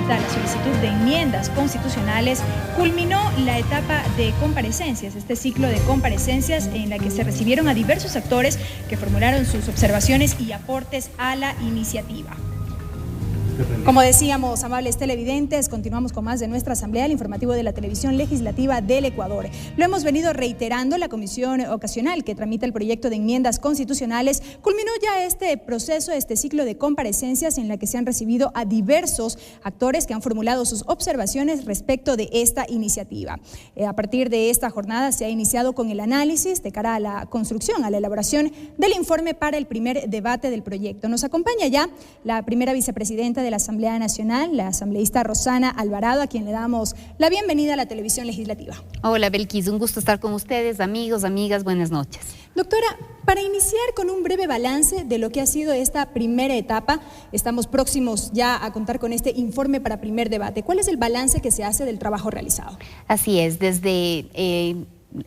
tramita la solicitud de enmiendas constitucionales, culminó la etapa de comparecencias, este ciclo de comparecencias en la que se recibieron a diversos actores que formularon sus observaciones y aportes a la iniciativa. Como decíamos, amables televidentes, continuamos con más de nuestra asamblea, el informativo de la televisión legislativa del Ecuador. Lo hemos venido reiterando, la comisión ocasional que tramita el proyecto de enmiendas constitucionales culminó ya este proceso, este ciclo de comparecencias en la que se han recibido a diversos actores que han formulado sus observaciones respecto de esta iniciativa. A partir de esta jornada se ha iniciado con el análisis de cara a la construcción, a la elaboración del informe para el primer debate del proyecto. Nos acompaña ya la primera vicepresidenta de la Asamblea Nacional, la asambleísta Rosana Alvarado, a quien le damos la bienvenida a la televisión legislativa. Hola Belkis, un gusto estar con ustedes, amigos, amigas, buenas noches. Doctora, para iniciar con un breve balance de lo que ha sido esta primera etapa, estamos próximos ya a contar con este informe para primer debate. ¿Cuál es el balance que se hace del trabajo realizado? Así es, desde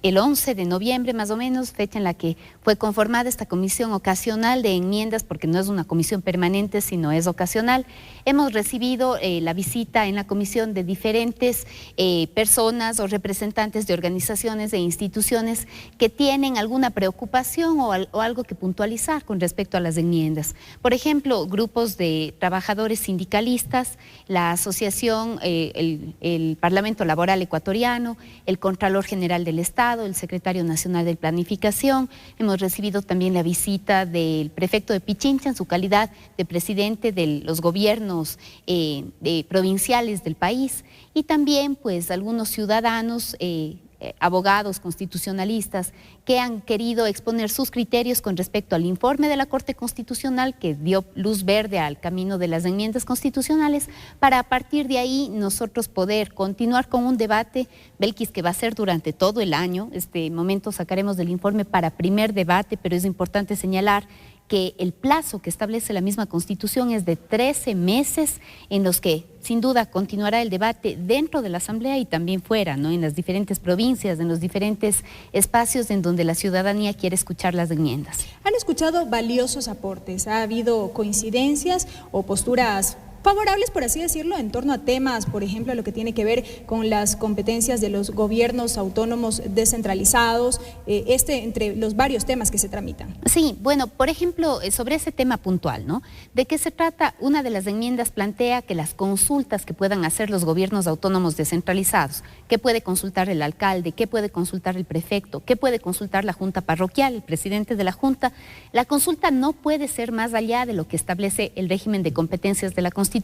el 11 de noviembre más o menos, fecha en la que fue conformada esta comisión ocasional de enmiendas, porque no es una comisión permanente, sino es ocasional. Hemos recibido la visita en la comisión de diferentes personas o representantes de organizaciones e instituciones que tienen alguna preocupación o algo que puntualizar con respecto a las enmiendas. Por ejemplo, grupos de trabajadores sindicalistas, la asociación, el Parlamento Laboral Ecuatoriano, el Contralor General del Estado, el Secretario Nacional de Planificación. Hemos recibido también la visita del prefecto de Pichincha en su calidad de presidente de los gobiernos provinciales del país, y también pues algunos ciudadanos, abogados constitucionalistas que han querido exponer sus criterios con respecto al informe de la Corte Constitucional que dio luz verde al camino de las enmiendas constitucionales, para a partir de ahí nosotros poder continuar con un debate, Belkis, que va a ser durante todo el año. Este momento sacaremos del informe para primer debate, pero es importante señalar que el plazo que establece la misma Constitución es de 13 meses en los que sin duda continuará el debate dentro de la Asamblea y también fuera, ¿no? En las diferentes provincias, en los diferentes espacios en donde la ciudadanía quiere escuchar las enmiendas. Han escuchado valiosos aportes, ha habido coincidencias o posturas favorables, por así decirlo, en torno a temas, por ejemplo, lo que tiene que ver con las competencias de los gobiernos autónomos descentralizados, entre los varios temas que se tramitan. Sí, bueno, por ejemplo, sobre ese tema puntual, ¿no? ¿De qué se trata? Una de las enmiendas plantea que las consultas que puedan hacer los gobiernos autónomos descentralizados, ¿qué puede consultar el alcalde? ¿Qué puede consultar el prefecto? ¿Qué puede consultar la junta parroquial, el presidente de la junta? La consulta no puede ser más allá de lo que establece el régimen de competencias de la Constitución.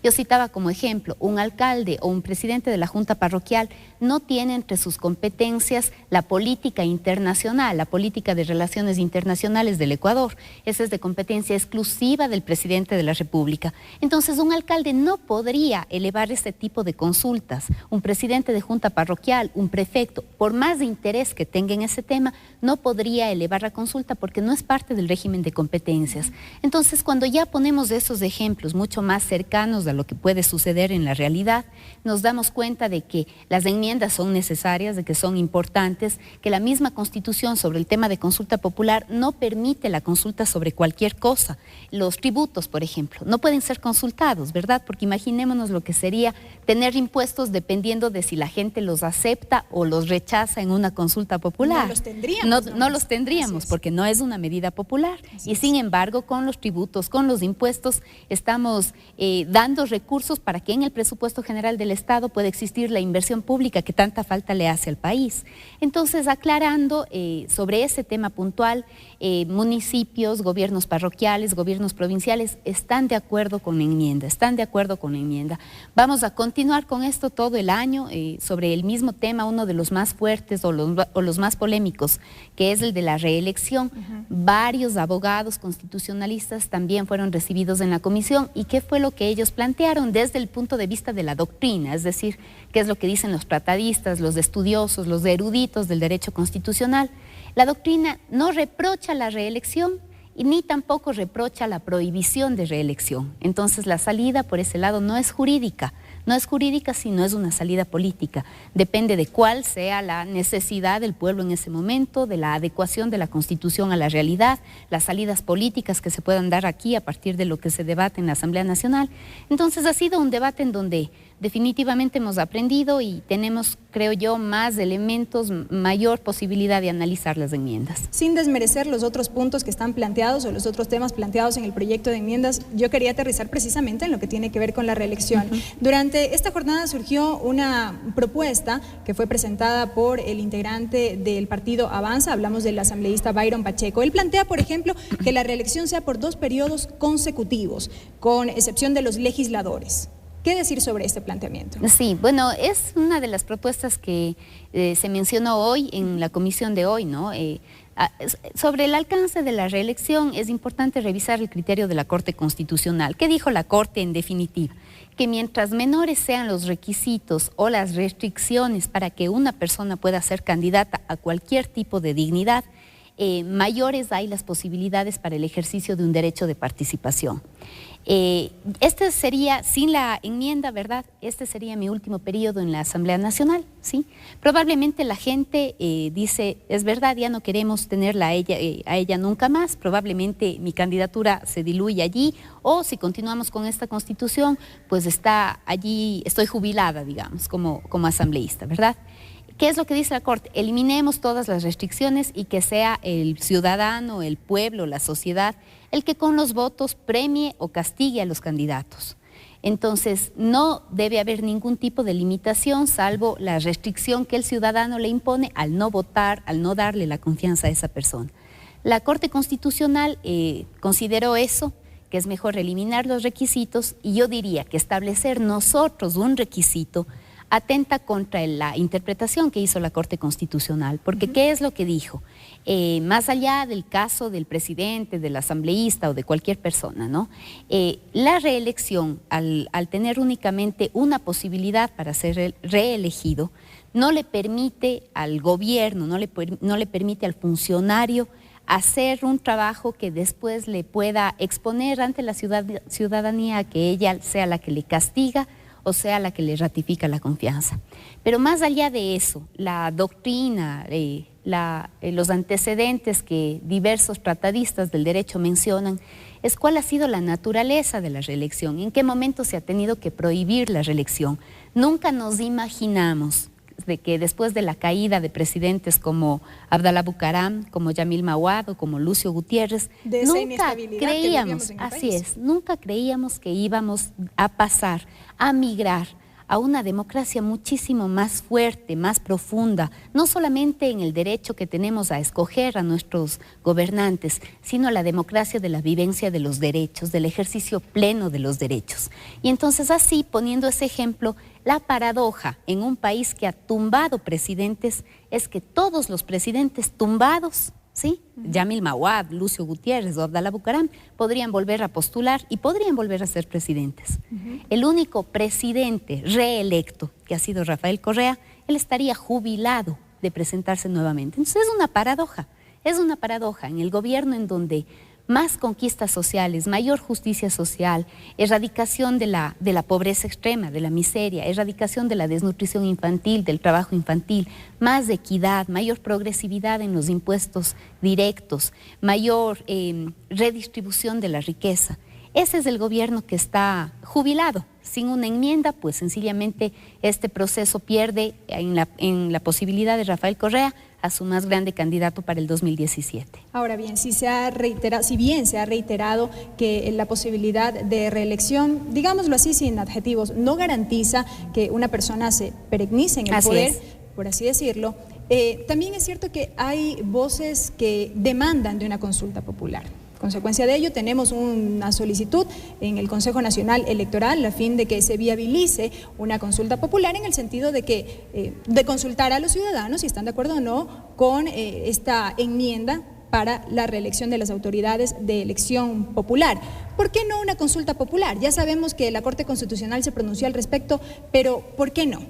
Yo citaba como ejemplo, un alcalde o un presidente de la junta parroquial no tiene entre sus competencias la política internacional, la política de relaciones internacionales del Ecuador. Esa es de competencia exclusiva del presidente de la República. Entonces, un alcalde no podría elevar este tipo de consultas. Un presidente de junta parroquial, un prefecto, por más de interés que tenga en ese tema, no podría elevar la consulta porque no es parte del régimen de competencias. Entonces, cuando ya ponemos esos ejemplos mucho más cercanos a lo que puede suceder en la realidad, nos damos cuenta de que las enmiendas son necesarias, de que son importantes, que la misma Constitución sobre el tema de consulta popular no permite la consulta sobre cualquier cosa. Los tributos, por ejemplo, no pueden ser consultados, ¿verdad? Porque imaginémonos lo que sería tener impuestos dependiendo de si la gente los acepta o los rechaza en una consulta popular. No los tendríamos. No los tendríamos porque no es una medida popular. Y sin embargo, con los tributos, con los impuestos, estamos dando recursos para que en el presupuesto general del Estado pueda existir la inversión pública que tanta falta le hace al país. Entonces, aclarando sobre ese tema puntual, municipios, gobiernos parroquiales, gobiernos provinciales están de acuerdo con la enmienda, Vamos a continuar con esto todo el año sobre el mismo tema, uno de los más fuertes o los más polémicos, que es el de la reelección. Varios abogados constitucionalistas también fueron recibidos en la comisión. ¿Y qué fue lo que ellos plantearon desde el punto de vista de la doctrina? Es decir, ¿qué es lo que dicen los tratadistas, los estudiosos, los eruditos del derecho constitucional? La doctrina no reprocha la reelección y ni tampoco reprocha la prohibición de reelección. Entonces la salida por ese lado no es jurídica, No es jurídica, sino es una salida política. Depende de cuál sea la necesidad del pueblo en ese momento, de la adecuación de la Constitución a la realidad, las salidas políticas que se puedan dar aquí a partir de lo que se debate en la Asamblea Nacional. Entonces ha sido un debate en donde definitivamente hemos aprendido y tenemos, creo yo, más elementos, mayor posibilidad de analizar las enmiendas. Sin desmerecer los otros puntos que están planteados o los otros temas planteados en el proyecto de enmiendas, yo quería aterrizar precisamente en lo que tiene que ver con la reelección. Durante esta jornada surgió una propuesta que fue presentada por el integrante del partido Avanza, hablamos del asambleísta Byron Pacheco. Él plantea, por ejemplo, que la reelección sea por 2 periodos consecutivos, con excepción de los legisladores. ¿Qué decir sobre este planteamiento? Sí, bueno, es una de las propuestas que se mencionó hoy en la comisión de hoy, ¿no? Sobre el alcance de la reelección es importante revisar el criterio de la Corte Constitucional. ¿Qué dijo la Corte en definitiva? Que mientras menores sean los requisitos o las restricciones para que una persona pueda ser candidata a cualquier tipo de dignidad, mayores hay las posibilidades para el ejercicio de un derecho de participación. Este sería, sin la enmienda, ¿verdad? Este sería mi último periodo en la Asamblea Nacional, ¿sí? Probablemente la gente dice, es verdad, ya no queremos tenerla a ella nunca más, probablemente mi candidatura se diluye allí, o si continuamos con esta Constitución, pues está allí, estoy jubilada, digamos, como asambleísta, ¿verdad? ¿Qué es lo que dice la Corte? Eliminemos todas las restricciones y que sea el ciudadano, el pueblo, la sociedad, el que con los votos premie o castigue a los candidatos. Entonces, no debe haber ningún tipo de limitación, salvo la restricción que el ciudadano le impone al no votar, al no darle la confianza a esa persona. La Corte Constitucional consideró eso, que es mejor eliminar los requisitos, y yo diría que establecer nosotros un requisito atenta contra la interpretación que hizo la Corte Constitucional, porque ¿qué es lo que dijo? Más allá del caso del presidente, del asambleísta o de cualquier persona, ¿no? La reelección, al tener únicamente una posibilidad para ser reelegido, no le permite al gobierno, no le permite al funcionario hacer un trabajo que después le pueda exponer ante la ciudadanía a que ella sea la que le castiga o sea la que le ratifica la confianza. Pero más allá de eso, la doctrina, los antecedentes que diversos tratadistas del derecho mencionan, es cuál ha sido la naturaleza de la reelección, en qué momento se ha tenido que prohibir la reelección. Nunca nos imaginamos de que después de la caída de presidentes como Abdalá Bucaram, como Yamil Mawad o como Lucio Gutiérrez, nunca creíamos, así es, nunca creíamos que íbamos a pasar, a migrar a una democracia muchísimo más fuerte, más profunda, no solamente en el derecho que tenemos a escoger a nuestros gobernantes, sino la democracia de la vivencia de los derechos, del ejercicio pleno de los derechos. Y entonces así, poniendo ese ejemplo, la paradoja en un país que ha tumbado presidentes es que todos los presidentes tumbados, ¿sí? Yamil Mawad, Lucio Gutiérrez o Abdalá Bucaram podrían volver a postular y podrían volver a ser presidentes. El único presidente reelecto que ha sido Rafael Correa, él estaría jubilado de presentarse nuevamente. Entonces es una paradoja en el gobierno en donde más conquistas sociales, mayor justicia social, erradicación de la pobreza extrema, de la miseria, erradicación de la desnutrición infantil, del trabajo infantil, más equidad, mayor progresividad en los impuestos directos, mayor redistribución de la riqueza. Ese es el gobierno que está jubilado. Sin una enmienda, pues sencillamente este proceso pierde en la posibilidad de Rafael Correa a su más grande candidato para el 2017. Ahora bien, si bien se ha reiterado que la posibilidad de reelección, digámoslo así sin adjetivos, no garantiza que una persona se perenice en el poder, por así decirlo, también es cierto que hay voces que demandan de una consulta popular. Consecuencia de ello, tenemos una solicitud en el Consejo Nacional Electoral a fin de que se viabilice una consulta popular en el sentido de que de consultar a los ciudadanos si están de acuerdo o no con esta enmienda para la reelección de las autoridades de elección popular. ¿Por qué no una consulta popular? Ya sabemos que la Corte Constitucional se pronunció al respecto, pero ¿por qué no?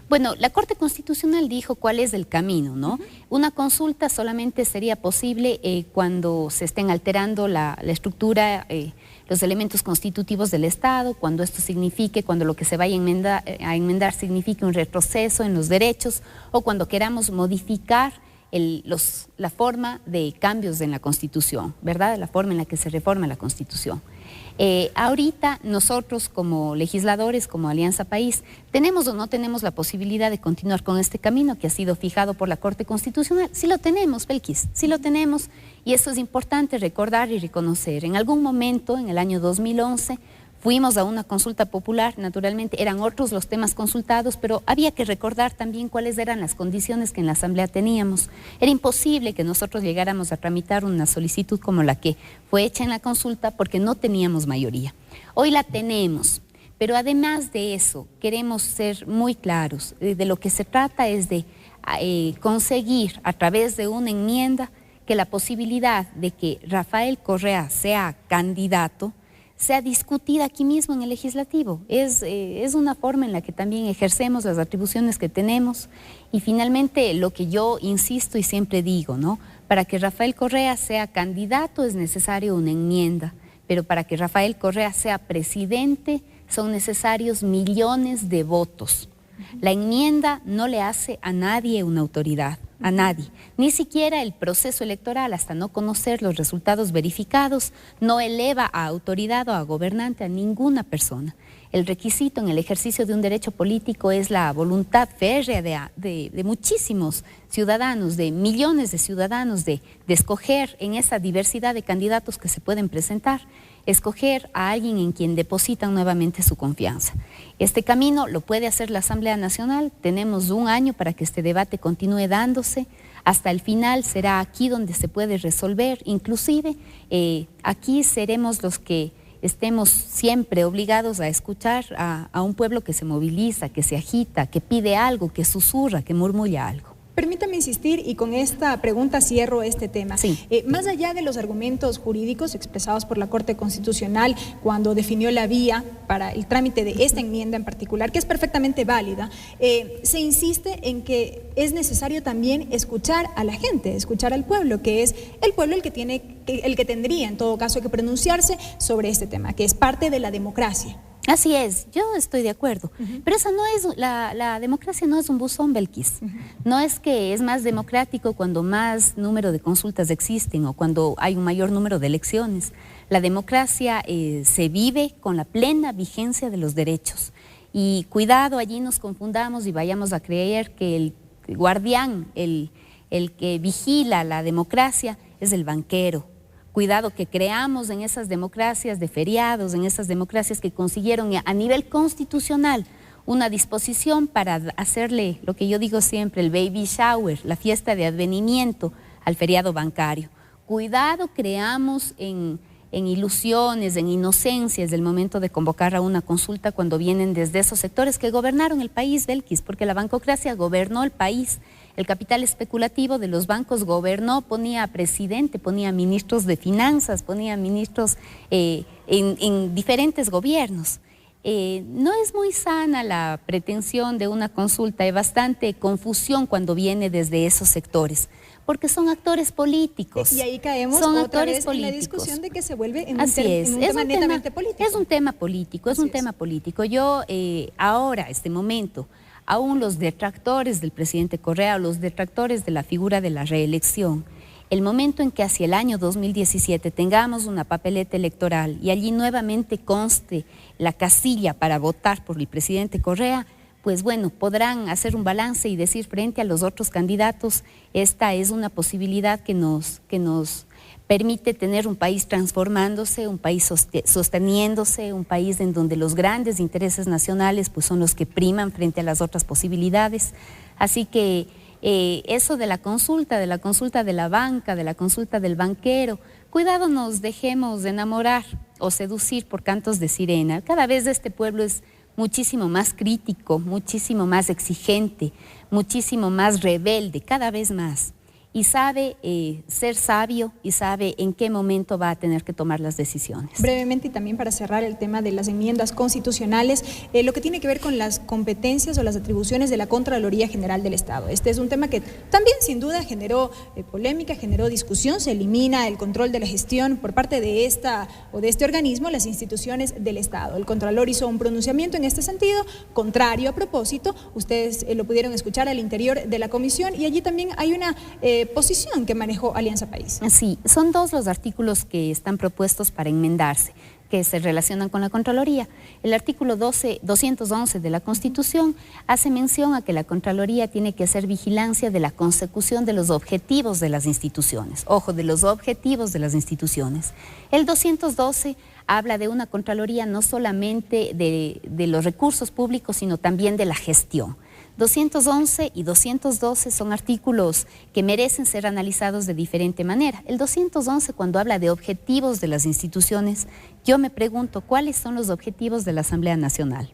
Bueno, la Corte Constitucional dijo cuál es el camino, ¿no? Una consulta solamente sería posible cuando se estén alterando la estructura, los elementos constitutivos del Estado, cuando esto signifique, cuando lo que se vaya a enmendar signifique un retroceso en los derechos, o cuando queramos modificar la forma de cambios en la Constitución, ¿verdad? La forma en la que se reforma la Constitución. Ahorita nosotros como legisladores, como Alianza País, ¿tenemos o no tenemos la posibilidad de continuar con este camino que ha sido fijado por la Corte Constitucional? Sí lo tenemos, Belkis, sí lo tenemos, y eso es importante recordar y reconocer. En algún momento, en el año 2011, fuimos a una consulta popular, naturalmente eran otros los temas consultados, pero había que recordar también cuáles eran las condiciones que en la Asamblea teníamos. Era imposible que nosotros llegáramos a tramitar una solicitud como la que fue hecha en la consulta porque no teníamos mayoría. Hoy la tenemos, pero además de eso queremos ser muy claros. De lo que se trata es de conseguir a través de una enmienda que la posibilidad de que Rafael Correa sea candidato sea discutida aquí mismo en el legislativo. Es una forma en la que también ejercemos las atribuciones que tenemos, y finalmente lo que yo insisto y siempre digo, ¿no? Para que Rafael Correa sea candidato es necesario una enmienda, pero para que Rafael Correa sea presidente son necesarios millones de votos. La enmienda no le hace a nadie una autoridad, a nadie. Ni siquiera el proceso electoral, hasta no conocer los resultados verificados, no eleva a autoridad o a gobernante a ninguna persona. El requisito en el ejercicio de un derecho político es la voluntad férrea de muchísimos ciudadanos, de millones de ciudadanos, de escoger en esa diversidad de candidatos que se pueden presentar, escoger a alguien en quien depositan nuevamente su confianza. Este camino lo puede hacer la Asamblea Nacional. Tenemos un año para que este debate continúe dándose. Hasta el final será aquí donde se puede resolver. Inclusive aquí seremos los que estemos siempre obligados a escuchar a un pueblo que se moviliza, que se agita, que pide algo, que susurra, que murmulla algo. Permítame insistir, y con esta pregunta cierro este tema. Sí. Más allá de los argumentos jurídicos expresados por la Corte Constitucional cuando definió la vía para el trámite de esta enmienda en particular, que es perfectamente válida, se insiste en que es necesario también escuchar a la gente, escuchar al pueblo, que es el pueblo el que tendría en todo caso que pronunciarse sobre este tema, que es parte de la democracia. Así es, yo estoy de acuerdo, pero esa no es, la democracia no es un buzón, Belkis. No es que es más democrático cuando más número de consultas existen o cuando hay un mayor número de elecciones. La democracia se vive con la plena vigencia de los derechos. Y cuidado, allí nos confundamos y vayamos a creer que el guardián, el que vigila la democracia es el banquero. Cuidado que creamos en esas democracias de feriados, en esas democracias que consiguieron a nivel constitucional una disposición para hacerle lo que yo digo siempre, el baby shower, la fiesta de advenimiento al feriado bancario. Cuidado, creamos en ilusiones, en inocencias del momento de convocar a una consulta cuando vienen desde esos sectores que gobernaron el país, Belkis, porque la bancocracia gobernó el país. El capital especulativo de los bancos gobernó, ponía a presidente, ponía ministros de finanzas, ponía ministros en diferentes gobiernos. No es muy sana la pretensión de una consulta, hay bastante confusión cuando viene desde esos sectores, porque son actores políticos. Y ahí caemos otra vez en la discusión de que se vuelve en un tema netamente político. Es un tema político, es un tema político. Yo ahora, este momento, aún los detractores del presidente Correa, los detractores de la figura de la reelección, el momento en que hacia el año 2017 tengamos una papeleta electoral y allí nuevamente conste la casilla para votar por el presidente Correa, pues bueno, podrán hacer un balance y decir frente a los otros candidatos, esta es una posibilidad que nos permite tener un país transformándose, un país sosteniéndose, un país en donde los grandes intereses nacionales pues son los que priman frente a las otras posibilidades. Así que eso de la consulta de la banca, de la consulta del banquero, cuidado nos dejemos de enamorar o seducir por cantos de sirena. Cada vez este pueblo es muchísimo más crítico, muchísimo más exigente, muchísimo más rebelde, cada vez más. y sabe ser sabio y sabe en qué momento va a tener que tomar las decisiones. Brevemente, y también para cerrar el tema de las enmiendas constitucionales, lo que tiene que ver con las competencias o las atribuciones de la Contraloría General del Estado. Este es un tema que también sin duda generó polémica, generó discusión. Se elimina el control de la gestión por parte de esta o de este organismo, las instituciones del Estado. El Contralor hizo un pronunciamiento en este sentido, contrario a propósito. Ustedes lo pudieron escuchar al interior de la comisión y allí también hay una posición que manejó Alianza País. Sí, son dos los artículos que están propuestos para enmendarse, que se relacionan con la Contraloría. El artículo 211 de la Constitución hace mención a que la Contraloría tiene que hacer vigilancia de la consecución de los objetivos de las instituciones. Ojo, de los objetivos de las instituciones. El 212 habla de una Contraloría no solamente de los recursos públicos, sino también de la gestión. 211 y 212 son artículos que merecen ser analizados de diferente manera. El 211, cuando habla de objetivos de las instituciones, yo me pregunto cuáles son los objetivos de la Asamblea Nacional.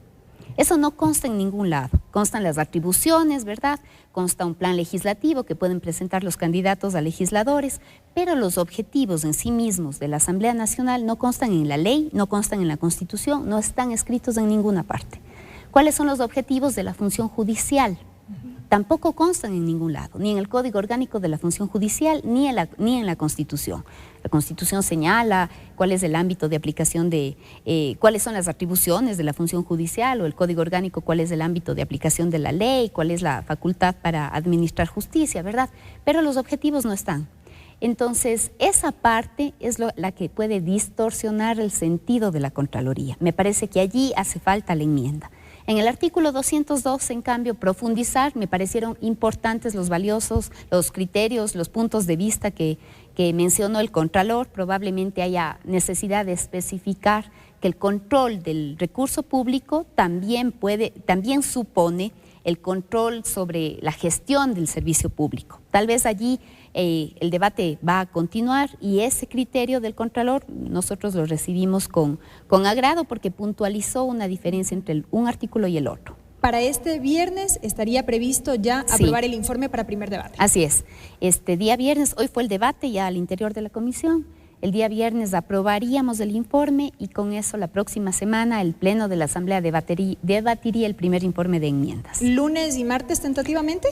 Eso no consta en ningún lado. Constan las atribuciones, ¿verdad? Consta un plan legislativo que pueden presentar los candidatos a legisladores, pero los objetivos en sí mismos de la Asamblea Nacional no constan en la ley, no constan en la Constitución, no están escritos en ninguna parte. ¿Cuáles son los objetivos de la función judicial? Tampoco constan en ningún lado, ni en el Código Orgánico de la Función Judicial, ni en la Constitución. La Constitución señala cuál es el ámbito de aplicación cuáles son las atribuciones de la función judicial, o el Código Orgánico cuál es el ámbito de aplicación de la ley, cuál es la facultad para administrar justicia, ¿verdad? Pero los objetivos no están. Entonces, esa parte es la que puede distorsionar el sentido de la Contraloría. Me parece que allí hace falta la enmienda. En el artículo 202, en cambio, profundizar, me parecieron importantes los valiosos, los criterios, los puntos de vista que mencionó el Contralor. Probablemente haya necesidad de especificar que el control del recurso público también supone el control sobre la gestión del servicio público. Tal vez allí el debate va a continuar y ese criterio del Contralor nosotros lo recibimos con agrado porque puntualizó una diferencia entre un artículo y el otro. Para este viernes estaría previsto ya aprobar el informe para primer debate. Así es. Este día viernes, hoy fue el debate ya al interior de la comisión. El día viernes aprobaríamos el informe y con eso la próxima semana el Pleno de la Asamblea debatiría el primer informe de enmiendas. ¿Lunes y martes tentativamente?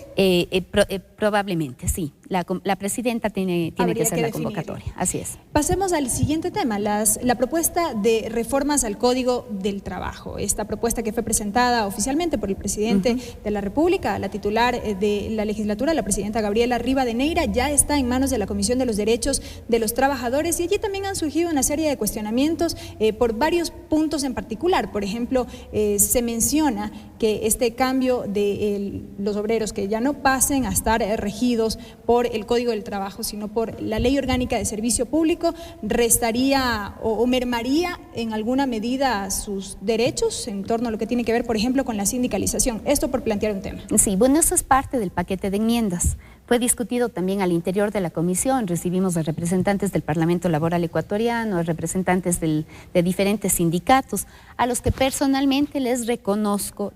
Probablemente, sí. La presidenta tiene que hacer la convocatoria. Así es. Pasemos al siguiente tema, la propuesta de reformas al Código del Trabajo. Esta propuesta que fue presentada oficialmente por el presidente de la República, la titular de la legislatura, la presidenta Gabriela Rivadeneira, ya está en manos de la Comisión de los Derechos de los Trabajadores y allí también han surgido una serie de cuestionamientos por varios puntos en particular. Por ejemplo, se menciona que este cambio de los obreros que ya no pasen a estar regidos por el Código del Trabajo, sino por la Ley Orgánica de Servicio Público, restaría o mermaría en alguna medida sus derechos en torno a lo que tiene que ver, por ejemplo, con la sindicalización. Esto por plantear un tema. Sí, bueno, eso es parte del paquete de enmiendas. Fue discutido también al interior de la comisión, recibimos a representantes del Parlamento Laboral Ecuatoriano, a representantes de diferentes sindicatos, a los que personalmente les reconozco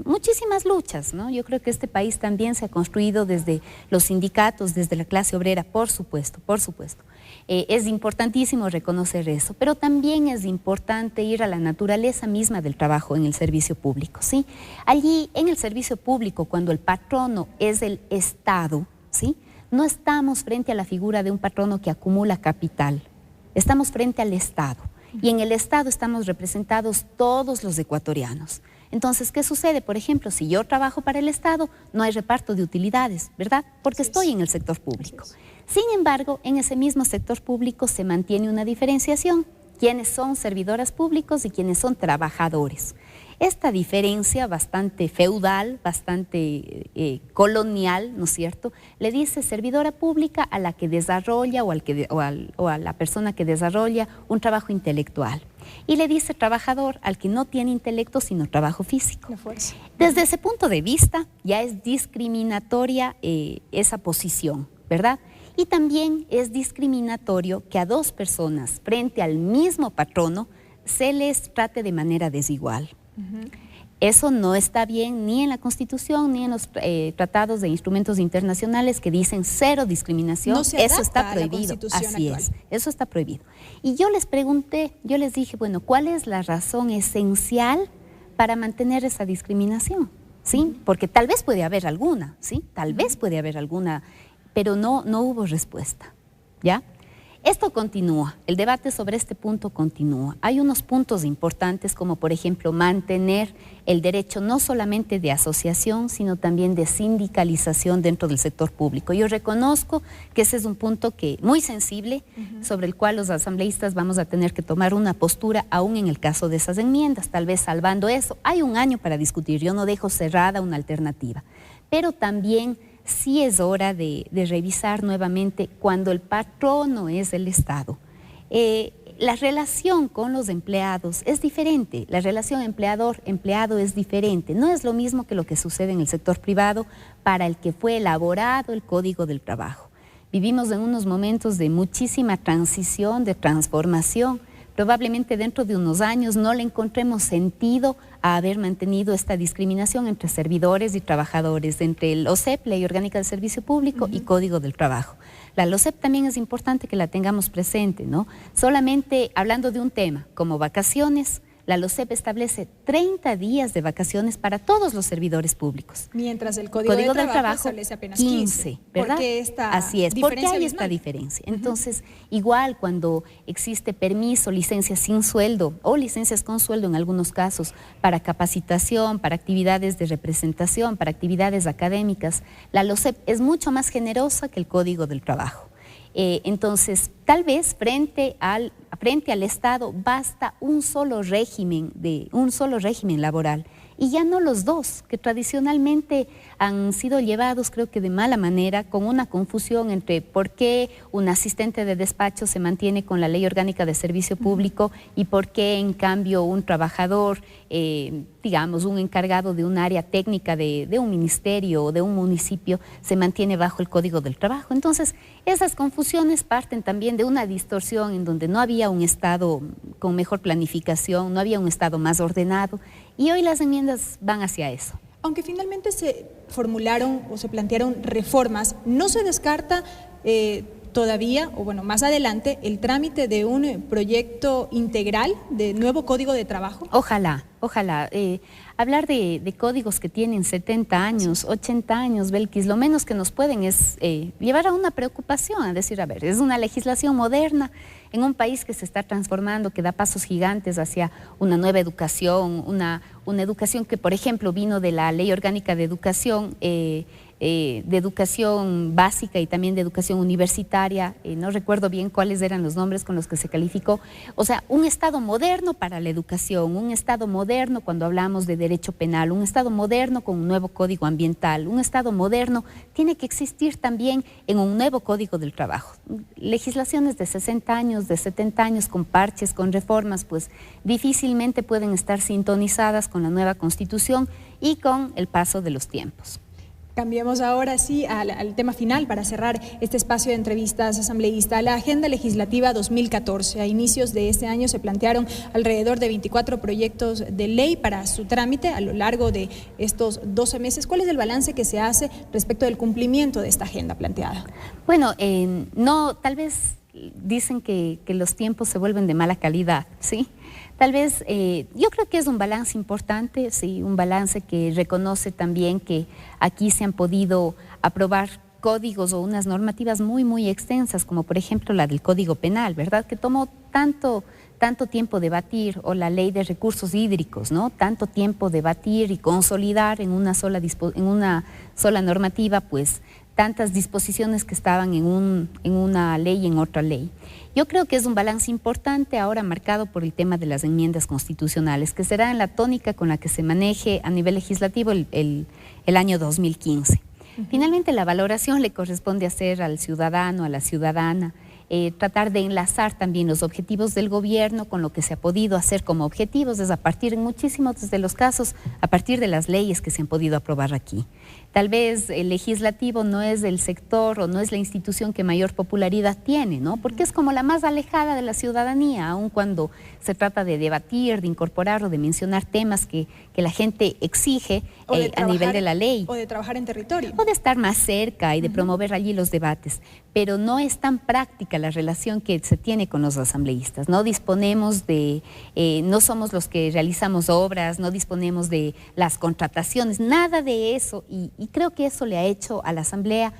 muchísimas luchas, ¿no? Yo creo que este país también se ha construido desde los sindicatos, desde la clase obrera, por supuesto. Es importantísimo reconocer eso, pero también es importante ir a la naturaleza misma del trabajo en el servicio público, ¿sí? Allí, en el servicio público, cuando el patrono es el Estado, ¿sí? No estamos frente a la figura de un patrono que acumula capital, estamos frente al Estado. Y en el Estado estamos representados todos los ecuatorianos. Entonces, ¿qué sucede? Por ejemplo, si yo trabajo para el Estado, no hay reparto de utilidades, ¿verdad? Porque estoy en el sector público. Sin embargo, en ese mismo sector público se mantiene una diferenciación. ¿Quiénes son servidoras públicos y quiénes son trabajadores? Esta diferencia bastante feudal, bastante colonial, ¿no es cierto?, le dice servidora pública a la que desarrolla o a la persona que desarrolla un trabajo intelectual. Y le dice trabajador al que no tiene intelecto sino trabajo físico. Desde ese punto de vista ya es discriminatoria esa posición, ¿verdad? Y también es discriminatorio que a dos personas frente al mismo patrono se les trate de manera desigual. Eso no está bien ni en la Constitución ni en los tratados de instrumentos internacionales que dicen cero discriminación. No se eso está adapta a la prohibido. Constitución Así actual. es, eso está prohibido. Y yo les pregunté, yo les dije, bueno, ¿cuál es la razón esencial para mantener esa discriminación? ¿Sí? Porque tal vez puede haber alguna, ¿sí? Tal vez puede haber alguna, pero no hubo respuesta, ¿ya? Esto continúa, el debate sobre este punto continúa. Hay unos puntos importantes como, por ejemplo, mantener el derecho no solamente de asociación, sino también de sindicalización dentro del sector público. Yo reconozco que ese es un punto muy sensible, sobre el cual los asambleístas vamos a tener que tomar una postura, aún en el caso de esas enmiendas, tal vez salvando eso. Hay un año para discutir, yo no dejo cerrada una alternativa, pero también sí es hora de revisar nuevamente cuando el patrono es el Estado. La relación con los empleados es diferente, la relación empleador-empleado es diferente, no es lo mismo que lo que sucede en el sector privado para el que fue elaborado el Código del Trabajo. Vivimos en unos momentos de muchísima transición, de transformación. Probablemente dentro de unos años no le encontremos sentido a haber mantenido esta discriminación entre servidores y trabajadores, entre el OSEP, Ley Orgánica del Servicio Público, y Código del Trabajo. La LOSEP también es importante que la tengamos presente, ¿no? Solamente hablando de un tema como vacaciones, la LOSEP establece 30 días de vacaciones para todos los servidores públicos. Mientras el Código del Trabajo establece apenas 15, ¿verdad? Así es, porque hay esta diferencia. Entonces, igual cuando existe permiso, licencias sin sueldo o licencias con sueldo en algunos casos para capacitación, para actividades de representación, para actividades académicas, la LOSEP es mucho más generosa que el Código del Trabajo. Entonces, tal vez frente al Estado basta un solo régimen laboral y ya no los dos, que tradicionalmente han sido llevados, creo que de mala manera, con una confusión entre por qué un asistente de despacho se mantiene con la Ley Orgánica de Servicio Público y por qué, en cambio, un trabajador, digamos, un encargado de un área técnica de un ministerio o de un municipio se mantiene bajo el Código del Trabajo. Entonces, esas confusiones parten también de una distorsión en donde no había un Estado con mejor planificación, no había un Estado más ordenado, y hoy las enmiendas van hacia eso. Aunque finalmente se formularon o se plantearon reformas, ¿no se descarta todavía, o bueno, más adelante, el trámite de un proyecto integral de nuevo Código de Trabajo? Ojalá. Hablar de códigos que tienen 70 años, 80 años, Belkis, lo menos que nos pueden es llevar a una preocupación, a decir, a ver, es una legislación moderna en un país que se está transformando, que da pasos gigantes hacia una nueva educación, una educación que, por ejemplo, vino de la Ley Orgánica de Educación básica y también de educación universitaria, no recuerdo bien cuáles eran los nombres con los que se calificó. O sea, un Estado moderno para la educación, un Estado moderno cuando hablamos de derecho penal, un Estado moderno con un nuevo Código Ambiental, un Estado moderno tiene que existir también en un nuevo Código del Trabajo. Legislaciones de 60 años, de 70 años con parches, con reformas, pues difícilmente pueden estar sintonizadas con la nueva Constitución y con el paso de los tiempos. Cambiemos ahora sí al tema final para cerrar este espacio de entrevistas, asambleísta. La Agenda Legislativa 2014. A inicios de este año se plantearon alrededor de 24 proyectos de ley para su trámite a lo largo de estos 12 meses. ¿Cuál es el balance que se hace respecto del cumplimiento de esta agenda planteada? Bueno, no, tal vez dicen que los tiempos se vuelven de mala calidad, ¿sí? Tal vez, yo creo que es un balance importante, sí, un balance que reconoce también que aquí se han podido aprobar códigos o unas normativas muy, muy extensas, como por ejemplo la del Código Penal, ¿verdad? Que tomó tanto tiempo debatir, o la Ley de Recursos Hídricos, ¿no? Tanto tiempo debatir y consolidar en una sola normativa, pues, tantas disposiciones que estaban en una ley y en otra ley. Yo creo que es un balance importante ahora marcado por el tema de las enmiendas constitucionales, que será en la tónica con la que se maneje a nivel legislativo el año 2015. Finalmente, la valoración le corresponde hacer al ciudadano, a la ciudadana, tratar de enlazar también los objetivos del gobierno con lo que se ha podido hacer como objetivos, es a partir en muchísimos de los casos, a partir de las leyes que se han podido aprobar aquí. Tal vez el legislativo no es el sector o no es la institución que mayor popularidad tiene, ¿no? Porque es como la más alejada de la ciudadanía, aun cuando se trata de debatir, de incorporar o de mencionar temas que la gente exige a nivel de la ley. O de trabajar en territorio. O de estar más cerca y de promover allí los debates. Pero no es tan práctica la relación que se tiene con los asambleístas. No disponemos de, no somos los que realizamos obras, no disponemos de las contrataciones, nada de eso. Y creo que eso le ha hecho a la Asamblea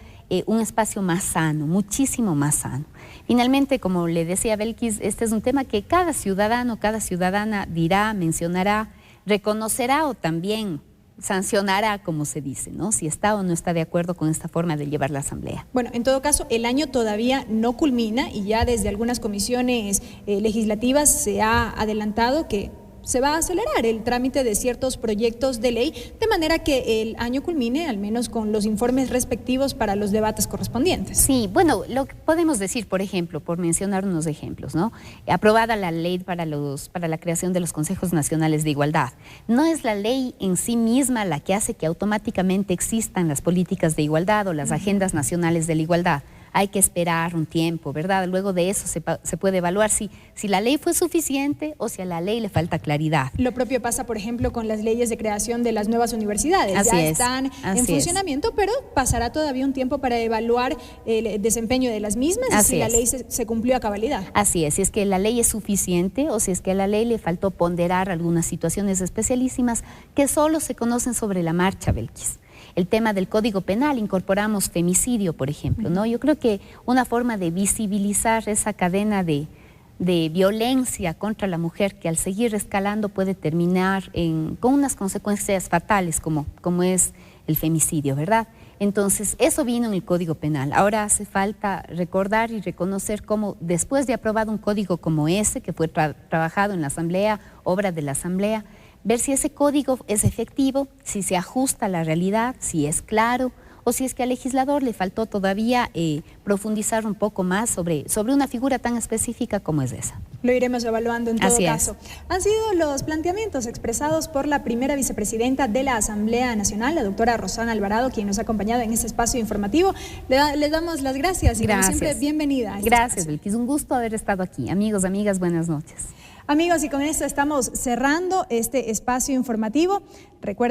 un espacio más sano, muchísimo más sano. Finalmente, como le decía Belkis, este es un tema que cada ciudadano, cada ciudadana dirá, mencionará, reconocerá o también sancionará, como se dice, ¿no? Si está o no está de acuerdo con esta forma de llevar la Asamblea. Bueno, en todo caso, el año todavía no culmina y ya desde algunas comisiones legislativas se ha adelantado que se va a acelerar el trámite de ciertos proyectos de ley, de manera que el año culmine al menos con los informes respectivos para los debates correspondientes. Sí, bueno, lo que podemos decir, por ejemplo, por mencionar unos ejemplos, ¿no? Aprobada la ley para la creación de los consejos nacionales de igualdad. No es la ley en sí misma la que hace que automáticamente existan las políticas de igualdad o las agendas nacionales de la igualdad. Hay que esperar un tiempo, ¿verdad? Luego de eso se puede evaluar si la ley fue suficiente o si a la ley le falta claridad. Lo propio pasa, por ejemplo, con las leyes de creación de las nuevas universidades. Ya están en funcionamiento, pero pasará todavía un tiempo para evaluar el desempeño de las mismas y si la ley se cumplió a cabalidad. Así es, si es que la ley es suficiente o si es que a la ley le faltó ponderar algunas situaciones especialísimas que solo se conocen sobre la marcha, Belkis. El tema del Código Penal, incorporamos femicidio, por ejemplo, ¿no? Yo creo que una forma de visibilizar esa cadena de violencia contra la mujer que al seguir escalando puede terminar con unas consecuencias fatales como es el femicidio, ¿verdad? Entonces, eso vino en el Código Penal. Ahora hace falta recordar y reconocer cómo después de aprobado un código como ese, que fue trabajado en la Asamblea, obra de la Asamblea, ver si ese código es efectivo, si se ajusta a la realidad, si es claro, o si es que al legislador le faltó todavía profundizar un poco más sobre una figura tan específica como es esa. Lo iremos evaluando en todo caso. Han sido los planteamientos expresados por la primera vicepresidenta de la Asamblea Nacional, la doctora Rosana Alvarado, quien nos ha acompañado en este espacio informativo. Le damos las gracias y como siempre, bienvenida. Gracias, Belkis. Un gusto haber estado aquí. Amigos, amigas, buenas noches. Amigos, y con esto estamos cerrando este espacio informativo. Recuerden